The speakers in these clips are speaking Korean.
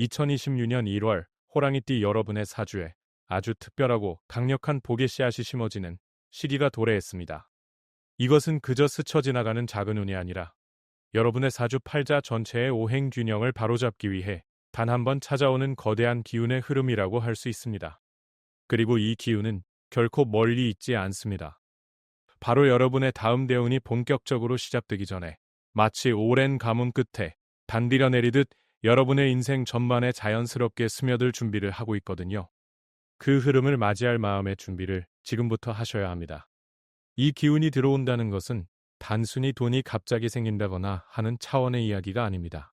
2026년 1월 호랑이띠 여러분의 사주에 아주 특별하고 강력한 복의 씨앗이 심어지는 시기가 도래했습니다. 이것은 그저 스쳐 지나가는 작은 운이 아니라 여러분의 사주 팔자 전체의 오행 균형을 바로잡기 위해 단 한 번 찾아오는 거대한 기운의 흐름이라고 할 수 있습니다. 그리고 이 기운은 결코 멀리 있지 않습니다. 바로 여러분의 다음 대운이 본격적으로 시작되기 전에 마치 오랜 가뭄 끝에 단비가 내리듯 여러분의 인생 전반에 자연스럽게 스며들 준비를 하고 있거든요. 그 흐름을 맞이할 마음의 준비를 지금부터 하셔야 합니다. 이 기운이 들어온다는 것은 단순히 돈이 갑자기 생긴다거나 하는 차원의 이야기가 아닙니다.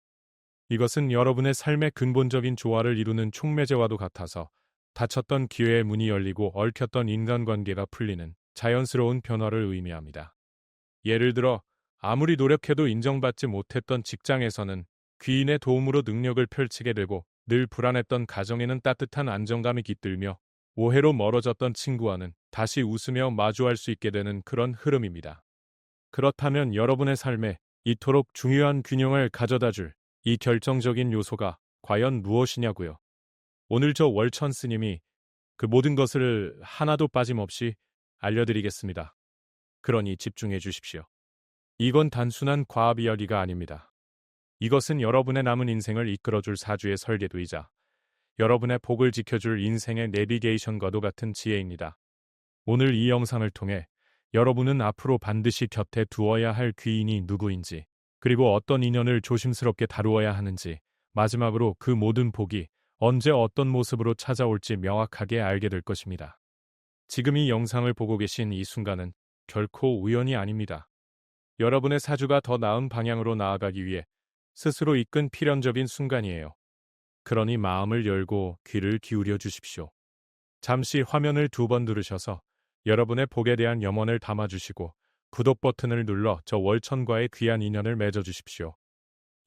이것은 여러분의 삶의 근본적인 조화를 이루는 촉매제와도 같아서 닫혔던 기회의 문이 열리고 얽혔던 인간관계가 풀리는 자연스러운 변화를 의미합니다. 예를 들어 아무리 노력해도 인정받지 못했던 직장에서는 귀인의 도움으로 능력을 펼치게 되고 늘 불안했던 가정에는 따뜻한 안정감이 깃들며 오해로 멀어졌던 친구와는 다시 웃으며 마주할 수 있게 되는 그런 흐름입니다. 그렇다면 여러분의 삶에 이토록 중요한 균형을 가져다줄 이 결정적인 요소가 과연 무엇이냐고요? 오늘 저 월천 스님이 그 모든 것을 하나도 빠짐없이 알려드리겠습니다. 그러니 집중해 주십시오. 이건 단순한 과학 이야기가 아닙니다. 이것은 여러분의 남은 인생을 이끌어줄 사주의 설계도이자 여러분의 복을 지켜줄 인생의 내비게이션과도 같은 지혜입니다. 오늘 이 영상을 통해 여러분은 앞으로 반드시 곁에 두어야 할 귀인이 누구인지, 그리고 어떤 인연을 조심스럽게 다루어야 하는지, 마지막으로 그 모든 복이 언제 어떤 모습으로 찾아올지 명확하게 알게 될 것입니다. 지금 이 영상을 보고 계신 이 순간은 결코 우연이 아닙니다. 여러분의 사주가 더 나은 방향으로 나아가기 위해 스스로 이끈 필연적인 순간이에요. 그러니 마음을 열고 귀를 기울여 주십시오. 잠시 화면을 2번 누르셔서 여러분의 복에 대한 염원을 담아주시고 구독 버튼을 눌러 저 월천과의 귀한 인연을 맺어주십시오.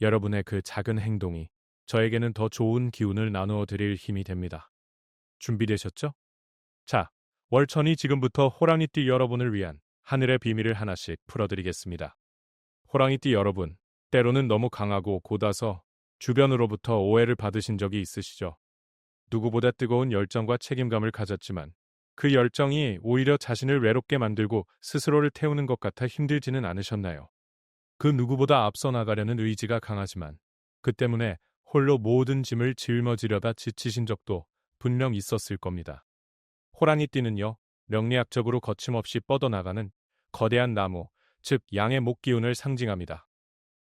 여러분의 그 작은 행동이 저에게는 더 좋은 기운을 나누어 드릴 힘이 됩니다. 준비되셨죠? 자, 월천이 지금부터 호랑이띠 여러분을 위한 하늘의 비밀을 하나씩 풀어드리겠습니다. 호랑이띠 여러분, 때로는 너무 강하고 곧아서 주변으로부터 오해를 받으신 적이 있으시죠? 누구보다 뜨거운 열정과 책임감을 가졌지만 그 열정이 오히려 자신을 외롭게 만들고 스스로를 태우는 것 같아 힘들지는 않으셨나요? 그 누구보다 앞서 나가려는 의지가 강하지만 그 때문에 홀로 모든 짐을 짊어지려다 지치신 적도 분명 있었을 겁니다. 호랑이띠는요, 명리학적으로 거침없이 뻗어나가는 거대한 나무, 즉 양의 목기운을 상징합니다.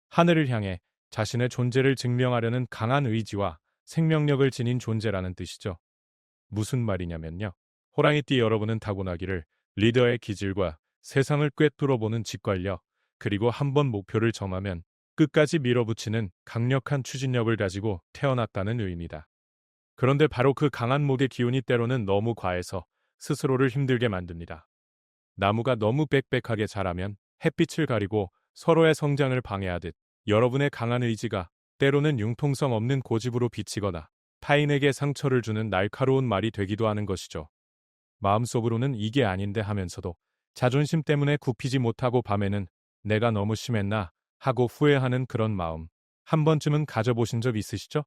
하늘을 향해 자신의 존재를 증명하려는 강한 의지와 생명력을 지닌 존재라는 뜻이죠. 무슨 말이냐면요. 호랑이띠 여러분은 타고나기를 리더의 기질과 세상을 꿰뚫어보는 직관력, 그리고 한번 목표를 정하면 끝까지 밀어붙이는 강력한 추진력을 가지고 태어났다는 의미다. 그런데 바로 그 강한 목의 기운이 때로는 너무 과해서 스스로를 힘들게 만듭니다. 나무가 너무 빽빽하게 자라면 햇빛을 가리고 서로의 성장을 방해하듯 여러분의 강한 의지가 때로는 융통성 없는 고집으로 비치거나 타인에게 상처를 주는 날카로운 말이 되기도 하는 것이죠. 마음속으로는 이게 아닌데 하면서도 자존심 때문에 굽히지 못하고 밤에는 내가 너무 심했나 하고 후회하는 그런 마음, 한 번쯤은 가져보신 적 있으시죠?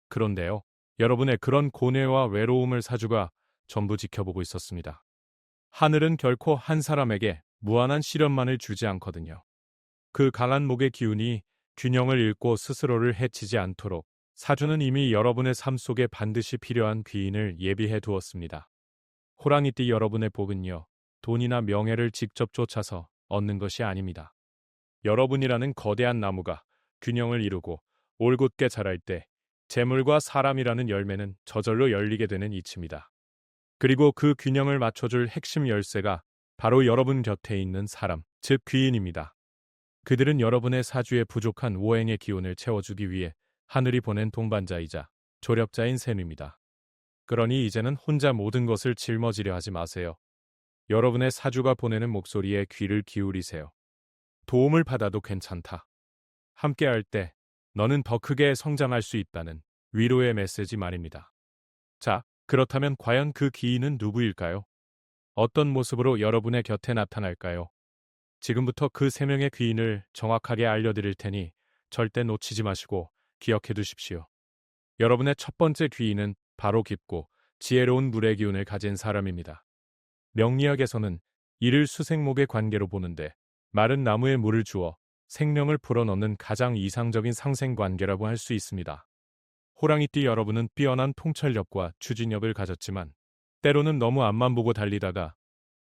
그런데요, 여러분의 그런 고뇌와 외로움을 사주가 전부 지켜보고 있었습니다. 하늘은 결코 한 사람에게 무한한 시련만을 주지 않거든요. 그 강한 목의 기운이 균형을 잃고 스스로를 해치지 않도록 사주는 이미 여러분의 삶 속에 반드시 필요한 귀인을 예비해 두었습니다. 호랑이띠 여러분의 복은요, 돈이나 명예를 직접 쫓아서 얻는 것이 아닙니다. 여러분이라는 거대한 나무가 균형을 이루고 올곧게 자랄 때 재물과 사람이라는 열매는 저절로 열리게 되는 이치입니다. 그리고 그 균형을 맞춰줄 핵심 열쇠가 바로 여러분 곁에 있는 사람, 즉 귀인입니다. 그들은 여러분의 사주에 부족한 오행의 기운을 채워주기 위해 하늘이 보낸 동반자이자 조력자인 셈입니다. 그러니 이제는 혼자 모든 것을 짊어지려 하지 마세요. 여러분의 사주가 보내는 목소리에 귀를 기울이세요. 도움을 받아도 괜찮다. 함께할 때 너는 더 크게 성장할 수 있다는 위로의 메시지 말입니다. 자, 그렇다면 과연 그 귀인은 누구일까요? 어떤 모습으로 여러분의 곁에 나타날까요? 지금부터 그 3명의 귀인을 정확하게 알려드릴 테니 절대 놓치지 마시고 기억해 두십시오. 여러분의 첫 번째 귀인은 바로 깊고 지혜로운 물의 기운을 가진 사람입니다. 명리학에서는 이를 수생목의 관계로 보는데 마른 나무에 물을 주어 생명을 불어넣는 가장 이상적인 상생 관계라고 할 수 있습니다. 호랑이띠 여러분은 뛰어난 통찰력과 추진력을 가졌지만 때로는 너무 앞만 보고 달리다가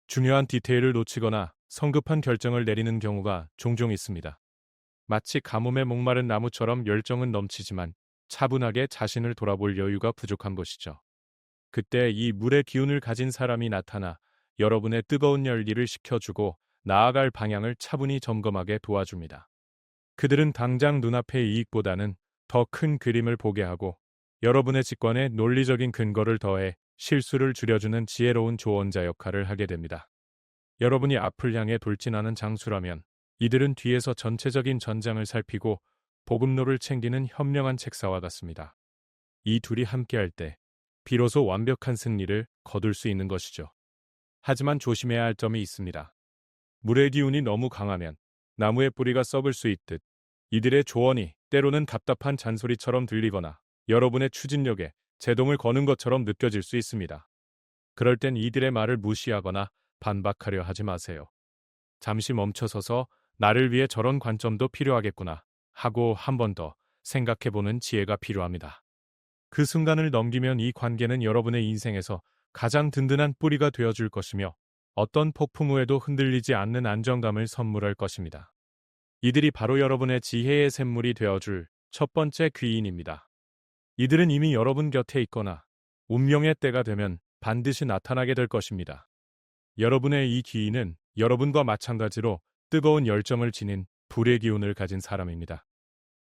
중요한 디테일을 놓치거나 성급한 결정을 내리는 경우가 종종 있습니다. 마치 가뭄에 목마른 나무처럼 열정은 넘치지만 차분하게 자신을 돌아볼 여유가 부족한 것이죠. 그때 이 물의 기운을 가진 사람이 나타나 여러분의 뜨거운 열기를 식혀주고 나아갈 방향을 차분히 점검하게 도와줍니다. 그들은 당장 눈앞의 이익보다는 더 큰 그림을 보게 하고 여러분의 직관에 논리적인 근거를 더해 실수를 줄여주는 지혜로운 조언자 역할을 하게 됩니다. 여러분이 앞을 향해 돌진하는 장수라면 이들은 뒤에서 전체적인 전장을 살피고 보급로를 챙기는 현명한 책사와 같습니다. 이 둘이 함께할 때 비로소 완벽한 승리를 거둘 수 있는 것이죠. 하지만 조심해야 할 점이 있습니다. 물의 기운이 너무 강하면 나무의 뿌리가 썩을 수 있듯 이들의 조언이 때로는 답답한 잔소리처럼 들리거나 여러분의 추진력에 제동을 거는 것처럼 느껴질 수 있습니다. 그럴 땐 이들의 말을 무시하거나 반박하려 하지 마세요. 잠시 멈춰서서 나를 위해 저런 관점도 필요하겠구나 하고 한 번 더 생각해보는 지혜가 필요합니다. 그 순간을 넘기면 이 관계는 여러분의 인생에서 가장 든든한 뿌리가 되어줄 것이며 어떤 폭풍 후에도 흔들리지 않는 안정감을 선물할 것입니다. 이들이 바로 여러분의 지혜의 샘물이 되어줄 첫 번째 귀인입니다. 이들은 이미 여러분 곁에 있거나 운명의 때가 되면 반드시 나타나게 될 것입니다. 여러분의 이 귀인은 여러분과 마찬가지로 뜨거운 열정을 지닌 불의 기운을 가진 사람입니다.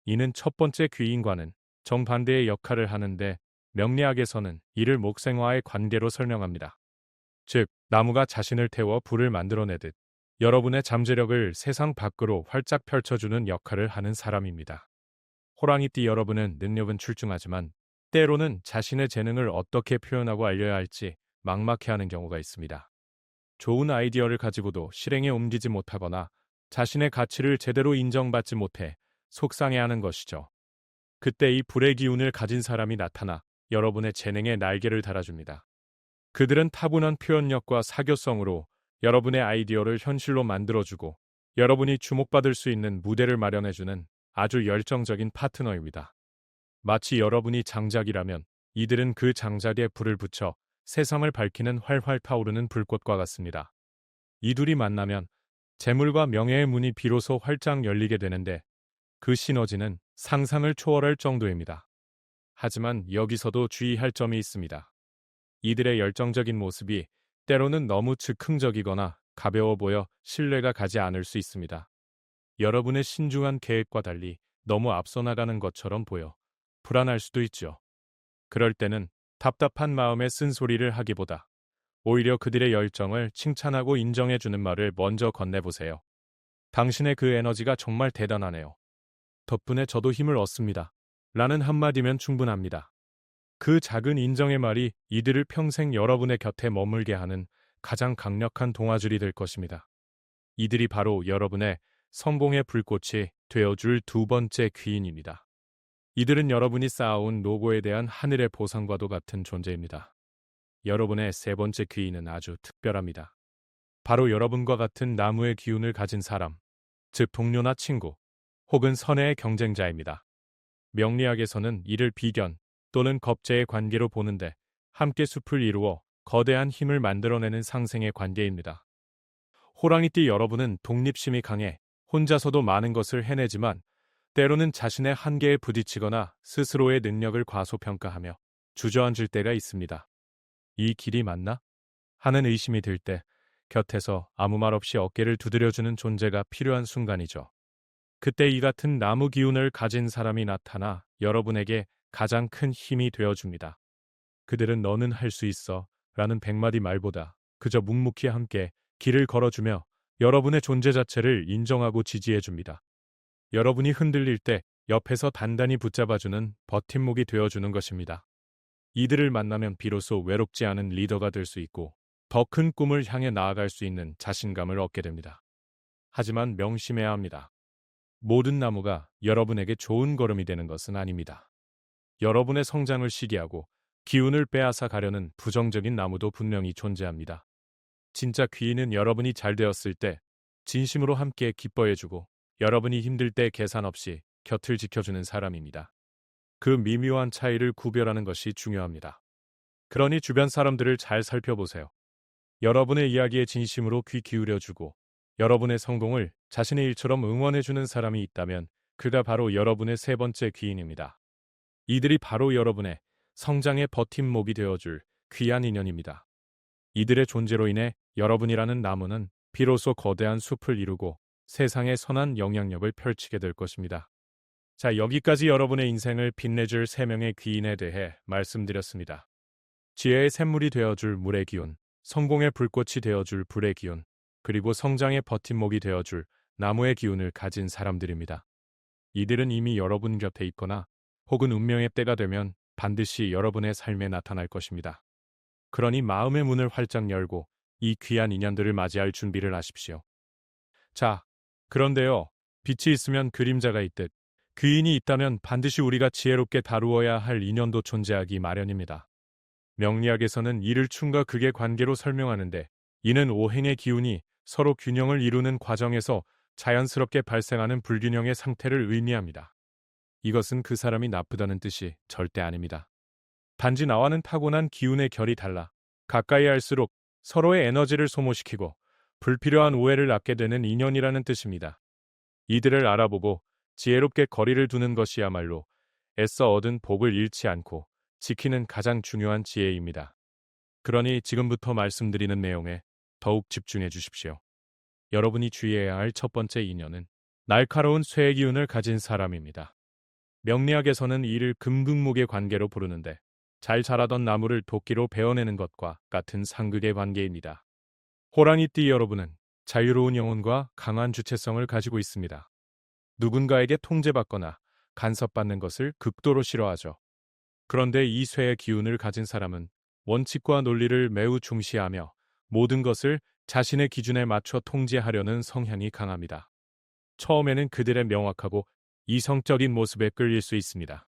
이는 첫 번째 귀인과는 정반대의 역할을 하는데 명리학에서는 이를 목생화의 관계로 설명합니다. 즉, 나무가 자신을 태워 불을 만들어내듯 여러분의 잠재력을 세상 밖으로 활짝 펼쳐주는 역할을 하는 사람입니다. 호랑이띠 여러분은 능력은 출중하지만 때로는 자신의 재능을 어떻게 표현하고 알려야 할지 막막해하는 경우가 있습니다. 좋은 아이디어를 가지고도 실행에 옮기지 못하거나 자신의 가치를 제대로 인정받지 못해 속상해하는 것이죠. 그때 이 불의 기운을 가진 사람이 나타나 여러분의 재능에 날개를 달아줍니다. 그들은 타고난 표현력과 사교성으로 여러분의 아이디어를 현실로 만들어주고 여러분이 주목받을 수 있는 무대를 마련해주는 아주 열정적인 파트너입니다. 마치 여러분이 장작이라면 이들은 그 장작에 불을 붙여 세상을 밝히는 활활 타오르는 불꽃과 같습니다. 이 둘이 만나면 재물과 명예의 문이 비로소 활짝 열리게 되는데 그 시너지는 상상을 초월할 정도입니다. 하지만 여기서도 주의할 점이 있습니다. 이들의 열정적인 모습이 때로는 너무 즉흥적이거나 가벼워 보여 신뢰가 가지 않을 수 있습니다. 여러분의 신중한 계획과 달리 너무 앞서 나가는 것처럼 보여 불안할 수도 있죠. 그럴 때는 답답한 마음에 쓴소리를 하기보다 오히려 그들의 열정을 칭찬하고 인정해주는 말을 먼저 건네보세요. 당신의 그 에너지가 정말 대단하네요. 덕분에 저도 힘을 얻습니다. 라는 한마디면 충분합니다. 그 작은 인정의 말이 이들을 평생 여러분의 곁에 머물게 하는 가장 강력한 동아줄이 될 것입니다. 이들이 바로 여러분의 성공의 불꽃이 되어줄 두 번째 귀인입니다. 이들은 여러분이 쌓아온 노고에 대한 하늘의 보상과도 같은 존재입니다. 여러분의 세 번째 귀인은 아주 특별합니다. 바로 여러분과 같은 나무의 기운을 가진 사람, 즉 동료나 친구, 혹은 선의의 경쟁자입니다. 명리학에서는 이를 비견 또는 겁제의 관계로 보는데 함께 숲을 이루어 거대한 힘을 만들어내는 상생의 관계입니다. 호랑이띠 여러분은 독립심이 강해 혼자서도 많은 것을 해내지만 때로는 자신의 한계에 부딪히거나 스스로의 능력을 과소평가하며 주저앉을 때가 있습니다. 이 길이 맞나? 하는 의심이 들 때 곁에서 아무 말 없이 어깨를 두드려주는 존재가 필요한 순간이죠. 그때 이 같은 나무 기운을 가진 사람이 나타나 여러분에게 가장 큰 힘이 되어줍니다. 그들은 너는 할 수 있어 라는 100마디 말보다 그저 묵묵히 함께 길을 걸어주며 여러분의 존재 자체를 인정하고 지지해줍니다. 여러분이 흔들릴 때 옆에서 단단히 붙잡아주는 버팀목이 되어주는 것입니다. 이들을 만나면 비로소 외롭지 않은 리더가 될 수 있고 더 큰 꿈을 향해 나아갈 수 있는 자신감을 얻게 됩니다. 하지만 명심해야 합니다. 모든 나무가 여러분에게 좋은 걸음이 되는 것은 아닙니다. 여러분의 성장을 시기하고 기운을 빼앗아 가려는 부정적인 나무도 분명히 존재합니다. 진짜 귀인은 여러분이 잘 되었을 때 진심으로 함께 기뻐해주고 여러분이 힘들 때 계산 없이 곁을 지켜주는 사람입니다. 그 미묘한 차이를 구별하는 것이 중요합니다. 그러니 주변 사람들을 잘 살펴보세요. 여러분의 이야기에 진심으로 귀 기울여주고 여러분의 성공을 자신의 일처럼 응원해주는 사람이 있다면 그가 바로 여러분의 세 번째 귀인입니다. 이들이 바로 여러분의 성장의 버팀목이 되어줄 귀한 인연입니다. 이들의 존재로 인해 여러분이라는 나무는 비로소 거대한 숲을 이루고 세상에 선한 영향력을 펼치게 될 것입니다. 자, 여기까지 여러분의 인생을 빛내줄 3명의 귀인에 대해 말씀드렸습니다. 지혜의 샘물이 되어줄 물의 기운, 성공의 불꽃이 되어줄 불의 기운, 그리고 성장의 버팀목이 되어줄 나무의 기운을 가진 사람들입니다. 이들은 이미 여러분 곁에 있거나 혹은 운명의 때가 되면 반드시 여러분의 삶에 나타날 것입니다. 그러니 마음의 문을 활짝 열고 이 귀한 인연들을 맞이할 준비를 하십시오. 자, 그런데요, 빛이 있으면 그림자가 있듯 귀인이 있다면 반드시 우리가 지혜롭게 다루어야 할 인연도 존재하기 마련입니다. 명리학에서는 이를 춤과 극의 관계로 설명하는데 이는 오행의 기운이 서로 균형을 이루는 과정에서 자연스럽게 발생하는 불균형의 상태를 의미합니다. 이것은 그 사람이 나쁘다는 뜻이 절대 아닙니다. 단지 나와는 타고난 기운의 결이 달라 가까이 할수록 서로의 에너지를 소모시키고 불필요한 오해를 낳게 되는 인연이라는 뜻입니다. 이들을 알아보고 지혜롭게 거리를 두는 것이야말로 애써 얻은 복을 잃지 않고 지키는 가장 중요한 지혜입니다. 그러니 지금부터 말씀드리는 내용에 더욱 집중해 주십시오. 여러분이 주의해야 할 첫 번째 인연은 날카로운 쇠의 기운을 가진 사람입니다. 명리학에서는 이를 금극목의 관계로 부르는데 잘 자라던 나무를 도끼로 베어내는 것과 같은 상극의 관계입니다. 호랑이띠 여러분은 자유로운 영혼과 강한 주체성을 가지고 있습니다. 누군가에게 통제받거나 간섭받는 것을 극도로 싫어하죠. 그런데 이 쇠의 기운을 가진 사람은 원칙과 논리를 매우 중시하며 모든 것을 자신의 기준에 맞춰 통제하려는 성향이 강합니다. 처음에는 그들의 명확하고 이성적인 모습에 끌릴 수 있습니다.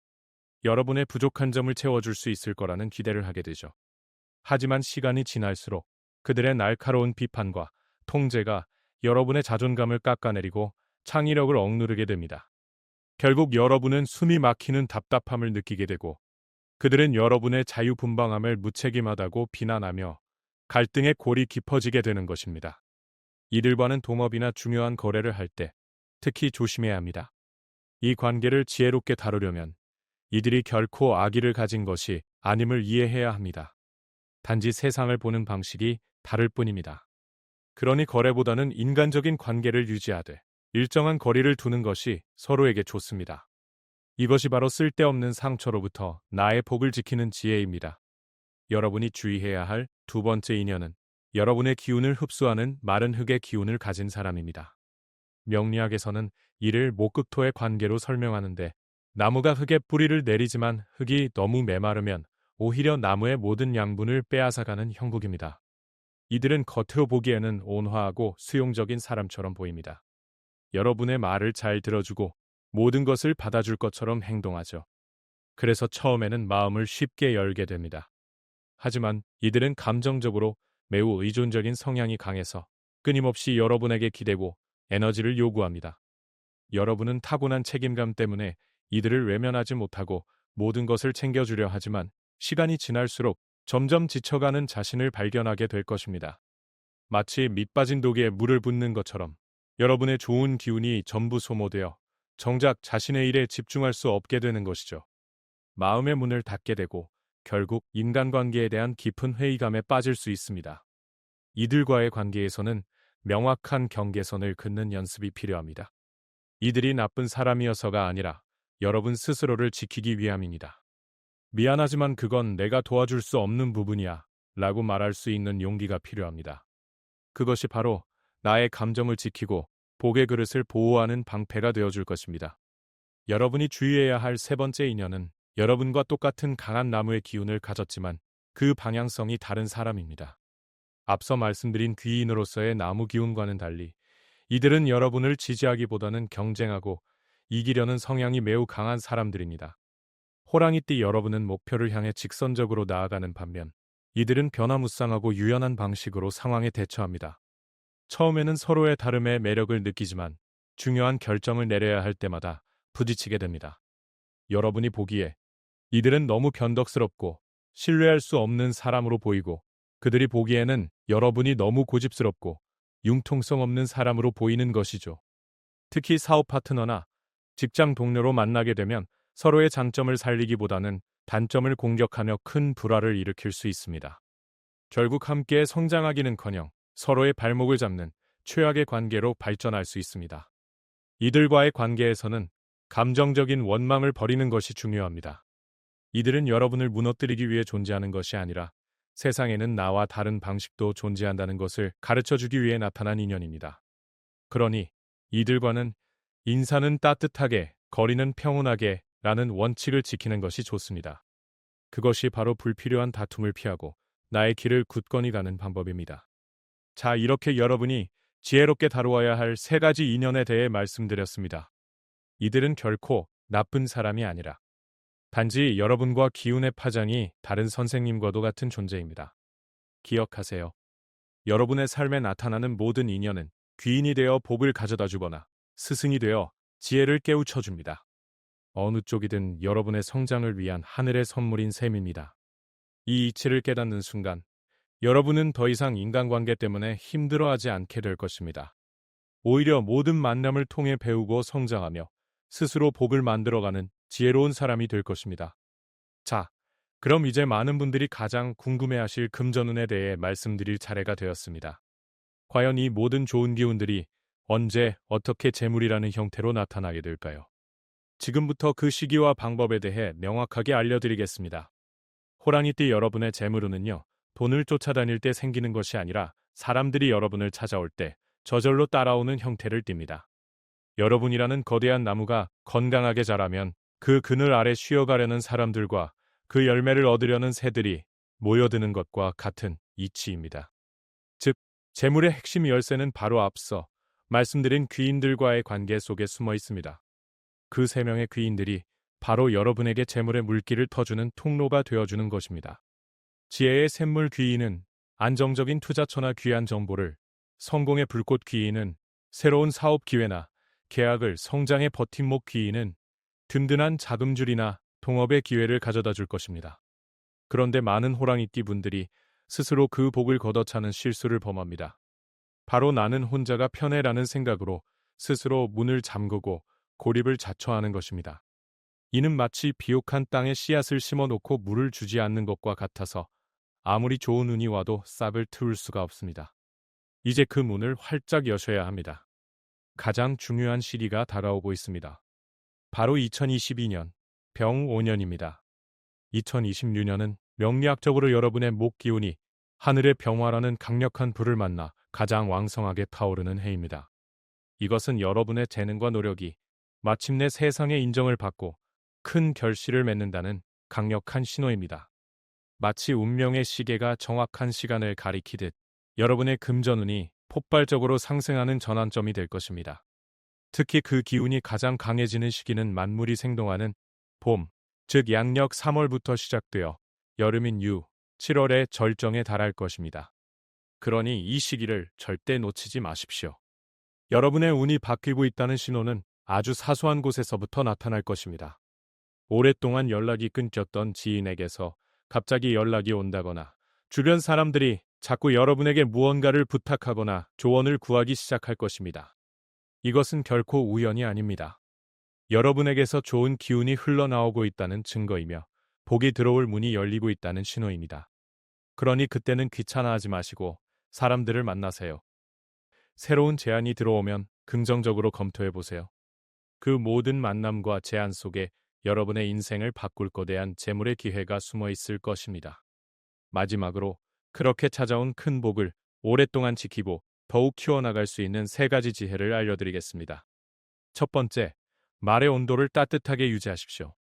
여러분의 부족한 점을 채워줄 수 있을 거라는 기대를 하게 되죠. 하지만 시간이 지날수록 그들의 날카로운 비판과 통제가 여러분의 자존감을 깎아내리고 창의력을 억누르게 됩니다. 결국 여러분은 숨이 막히는 답답함을 느끼게 되고 그들은 여러분의 자유분방함을 무책임하다고 비난하며 갈등의 골이 깊어지게 되는 것입니다. 이들과는 동업이나 중요한 거래를 할 때 특히 조심해야 합니다. 이 관계를 지혜롭게 다루려면 이들이 결코 악의를 가진 것이 아님을 이해해야 합니다. 단지 세상을 보는 방식이 다를 뿐입니다. 그러니 거래보다는 인간적인 관계를 유지하되 일정한 거리를 두는 것이 서로에게 좋습니다. 이것이 바로 쓸데없는 상처로부터 나의 복을 지키는 지혜입니다. 여러분이 주의해야 할 두 번째 인연은 여러분의 기운을 흡수하는 마른 흙의 기운을 가진 사람입니다. 명리학에서는 이를 목극토의 관계로 설명하는데 나무가 흙에 뿌리를 내리지만 흙이 너무 메마르면 오히려 나무의 모든 양분을 빼앗아가는 형국입니다. 이들은 겉으로 보기에는 온화하고 수용적인 사람처럼 보입니다. 여러분의 말을 잘 들어주고 모든 것을 받아줄 것처럼 행동하죠. 그래서 처음에는 마음을 쉽게 열게 됩니다. 하지만 이들은 감정적으로 매우 의존적인 성향이 강해서 끊임없이 여러분에게 기대고 에너지를 요구합니다. 여러분은 타고난 책임감 때문에 이들을 외면하지 못하고 모든 것을 챙겨주려 하지만 시간이 지날수록 점점 지쳐가는 자신을 발견하게 될 것입니다. 마치 밑빠진 독에 물을 붓는 것처럼 여러분의 좋은 기운이 전부 소모되어 정작 자신의 일에 집중할 수 없게 되는 것이죠. 마음의 문을 닫게 되고 결국 인간관계에 대한 깊은 회의감에 빠질 수 있습니다. 이들과의 관계에서는 명확한 경계선을 긋는 연습이 필요합니다. 이들이 나쁜 사람이어서가 아니라 여러분 스스로를 지키기 위함입니다. 미안하지만 그건 내가 도와줄 수 없는 부분이야 라고 말할 수 있는 용기가 필요합니다. 그것이 바로 나의 감정을 지키고 복의 그릇을 보호하는 방패가 되어줄 것입니다. 여러분이 주의해야 할 세 번째 인연은 여러분과 똑같은 강한 나무의 기운을 가졌지만 그 방향성이 다른 사람입니다. 앞서 말씀드린 귀인으로서의 나무 기운과는 달리 이들은 여러분을 지지하기보다는 경쟁하고 이기려는 성향이 매우 강한 사람들입니다. 호랑이띠 여러분은 목표를 향해 직선적으로 나아가는 반면 이들은 변화무쌍하고 유연한 방식으로 상황에 대처합니다. 처음에는 서로의 다름의 매력을 느끼지만 중요한 결정을 내려야 할 때마다 부딪히게 됩니다. 여러분이 보기에 이들은 너무 변덕스럽고 신뢰할 수 없는 사람으로 보이고 그들이 보기에는 여러분이 너무 고집스럽고 융통성 없는 사람으로 보이는 것이죠. 특히 사업 파트너나 직장 동료로 만나게 되면 서로의 장점을 살리기보다는 단점을 공격하며 큰 불화를 일으킬 수 있습니다. 결국 함께 성장하기는커녕 서로의 발목을 잡는 최악의 관계로 발전할 수 있습니다. 이들과의 관계에서는 감정적인 원망을 버리는 것이 중요합니다. 이들은 여러분을 무너뜨리기 위해 존재하는 것이 아니라 세상에는 나와 다른 방식도 존재한다는 것을 가르쳐 주기 위해 나타난 인연입니다. 그러니 이들과는 인사는 따뜻하게, 거리는 평온하게 라는 원칙을 지키는 것이 좋습니다. 그것이 바로 불필요한 다툼을 피하고 나의 길을 굳건히 가는 방법입니다. 자, 이렇게 여러분이 지혜롭게 다루어야 할 3가지 인연에 대해 말씀드렸습니다. 이들은 결코 나쁜 사람이 아니라 단지 여러분과 기운의 파장이 다른 선생님과도 같은 존재입니다. 기억하세요. 여러분의 삶에 나타나는 모든 인연은 귀인이 되어 복을 가져다 주거나 스승이 되어 지혜를 깨우쳐 줍니다. 어느 쪽이든 여러분의 성장을 위한 하늘의 선물인 셈입니다. 이 이치를 깨닫는 순간 여러분은 더 이상 인간관계 때문에 힘들어하지 않게 될 것입니다. 오히려 모든 만남을 통해 배우고 성장하며 스스로 복을 만들어가는 지혜로운 사람이 될 것입니다. 자, 그럼 이제 많은 분들이 가장 궁금해하실 금전운에 대해 말씀드릴 차례가 되었습니다. 과연 이 모든 좋은 기운들이 언제 어떻게 재물이라는 형태로 나타나게 될까요? 지금부터 그 시기와 방법에 대해 명확하게 알려드리겠습니다. 호랑이띠 여러분의 재물운은요, 돈을 쫓아다닐 때 생기는 것이 아니라 사람들이 여러분을 찾아올 때 저절로 따라오는 형태를 띱니다. 여러분이라는 거대한 나무가 건강하게 자라면 그 그늘 아래 쉬어가려는 사람들과 그 열매를 얻으려는 새들이 모여드는 것과 같은 이치입니다. 즉, 재물의 핵심 열쇠는 바로 앞서 말씀드린 귀인들과의 관계 속에 숨어 있습니다. 그 3명의 귀인들이 바로 여러분에게 재물의 물기를 터주는 통로가 되어주는 것입니다. 지혜의 샘물 귀인은 안정적인 투자처나 귀한 정보를, 성공의 불꽃 귀인은 새로운 사업 기회나 계약을, 성장의 버팀목 귀인은 든든한 자금줄이나 동업의 기회를 가져다 줄 것입니다. 그런데 많은 호랑이띠 분들이 스스로 그 복을 걷어차는 실수를 범합니다. 바로 나는 혼자가 편해라는 생각으로 스스로 문을 잠그고 고립을 자초하는 것입니다. 이는 마치 비옥한 땅에 씨앗을 심어놓고 물을 주지 않는 것과 같아서 아무리 좋은 운이 와도 싹을 트울 수가 없습니다. 이제 그 문을 활짝 여셔야 합니다. 가장 중요한 시기가 다가오고 있습니다. 바로 2022년 병 5년입니다. 2026년은 명리학적으로 여러분의 목 기운이 하늘의 병화라는 강력한 불을 만나 가장 왕성하게 타오르는 해입니다. 이것은 여러분의 재능과 노력이 마침내 세상의 인정을 받고 큰 결실을 맺는다는 강력한 신호입니다. 마치 운명의 시계가 정확한 시간을 가리키듯 여러분의 금전운이 폭발적으로 상승하는 전환점이 될 것입니다. 특히 그 기운이 가장 강해지는 시기는 만물이 생동하는 봄, 즉 양력 3월부터 시작되어 여름인 7월의 절정에 달할 것입니다. 그러니 이 시기를 절대 놓치지 마십시오. 여러분의 운이 바뀌고 있다는 신호는 아주 사소한 곳에서부터 나타날 것입니다. 오랫동안 연락이 끊겼던 지인에게서 갑자기 연락이 온다거나 주변 사람들이 자꾸 여러분에게 무언가를 부탁하거나 조언을 구하기 시작할 것입니다. 이것은 결코 우연이 아닙니다. 여러분에게서 좋은 기운이 흘러나오고 있다는 증거이며 복이 들어올 문이 열리고 있다는 신호입니다. 그러니 그때는 귀찮아하지 마시고 사람들을 만나세요. 새로운 제안이 들어오면 긍정적으로 검토해 보세요. 그 모든 만남과 제안 속에 여러분의 인생을 바꿀 거대한 재물의 기회가 숨어 있을 것입니다. 마지막으로 그렇게 찾아온 큰 복을 오랫동안 지키고 더욱 키워나갈 수 있는 3가지 지혜를 알려드리겠습니다. 첫 번째, 말의 온도를 따뜻하게 유지하십시오.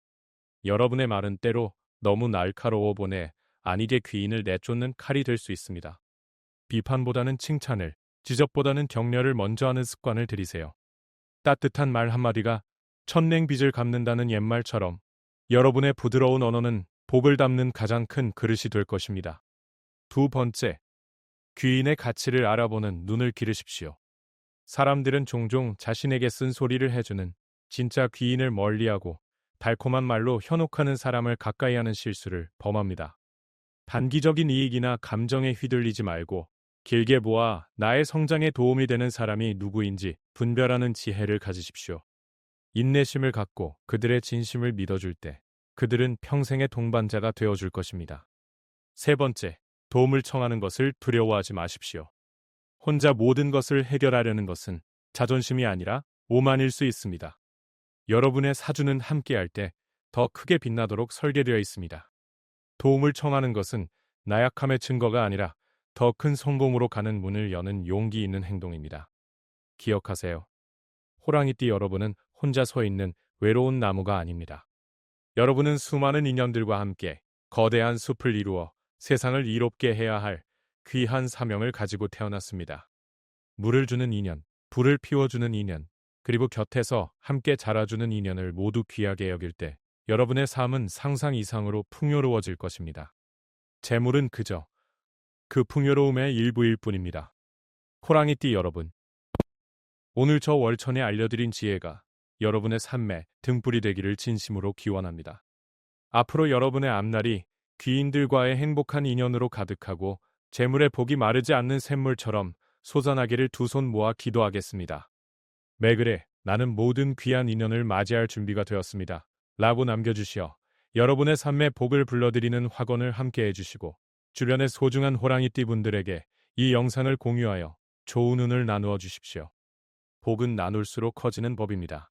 여러분의 말은 때로 너무 날카로워 보내 아니게 귀인을 내쫓는 칼이 될 수 있습니다. 비판보다는 칭찬을, 지적보다는 격려를 먼저 하는 습관을 들이세요. 따뜻한 말 한마디가 천냉빚을 갚는다는 옛말처럼 여러분의 부드러운 언어는 복을 담는 가장 큰 그릇이 될 것입니다. 두 번째, 귀인의 가치를 알아보는 눈을 기르십시오. 사람들은 종종 자신에게 쓴소리를 해주는 진짜 귀인을 멀리하고 달콤한 말로 현혹하는 사람을 가까이 하는 실수를 범합니다. 단기적인 이익이나 감정에 휘둘리지 말고 길게 보아 나의 성장에 도움이 되는 사람이 누구인지 분별하는 지혜를 가지십시오. 인내심을 갖고 그들의 진심을 믿어줄 때 그들은 평생의 동반자가 되어줄 것입니다. 세 번째, 도움을 청하는 것을 두려워하지 마십시오. 혼자 모든 것을 해결하려는 것은 자존심이 아니라 오만일 수 있습니다. 여러분의 사주는 함께할 때 더 크게 빛나도록 설계되어 있습니다. 도움을 청하는 것은 나약함의 증거가 아니라 더 큰 성공으로 가는 문을 여는 용기 있는 행동입니다. 기억하세요. 호랑이띠 여러분은 혼자 서 있는 외로운 나무가 아닙니다. 여러분은 수많은 인연들과 함께 거대한 숲을 이루어 세상을 이롭게 해야 할 귀한 사명을 가지고 태어났습니다. 물을 주는 인연, 불을 피워주는 인연, 그리고 곁에서 함께 자라주는 인연을 모두 귀하게 여길 때 여러분의 삶은 상상 이상으로 풍요로워질 것입니다. 재물은 그저 그 풍요로움의 일부일 뿐입니다. 호랑이띠 여러분, 오늘 저 월천에 알려드린 지혜가 여러분의 삶에 등불이 되기를 진심으로 기원합니다. 앞으로 여러분의 앞날이 귀인들과의 행복한 인연으로 가득하고 재물의 복이 마르지 않는 샘물처럼 솟아나기를 두 손 모아 기도하겠습니다. 매글에 나는 모든 귀한 인연을 맞이할 준비가 되었습니다. 라고 남겨주시어 여러분의 삶에 복을 불러들이는 확언을 함께 해주시고 주변의 소중한 호랑이띠 분들에게 이 영상을 공유하여 좋은 운을 나누어 주십시오. 복은 나눌수록 커지는 법입니다.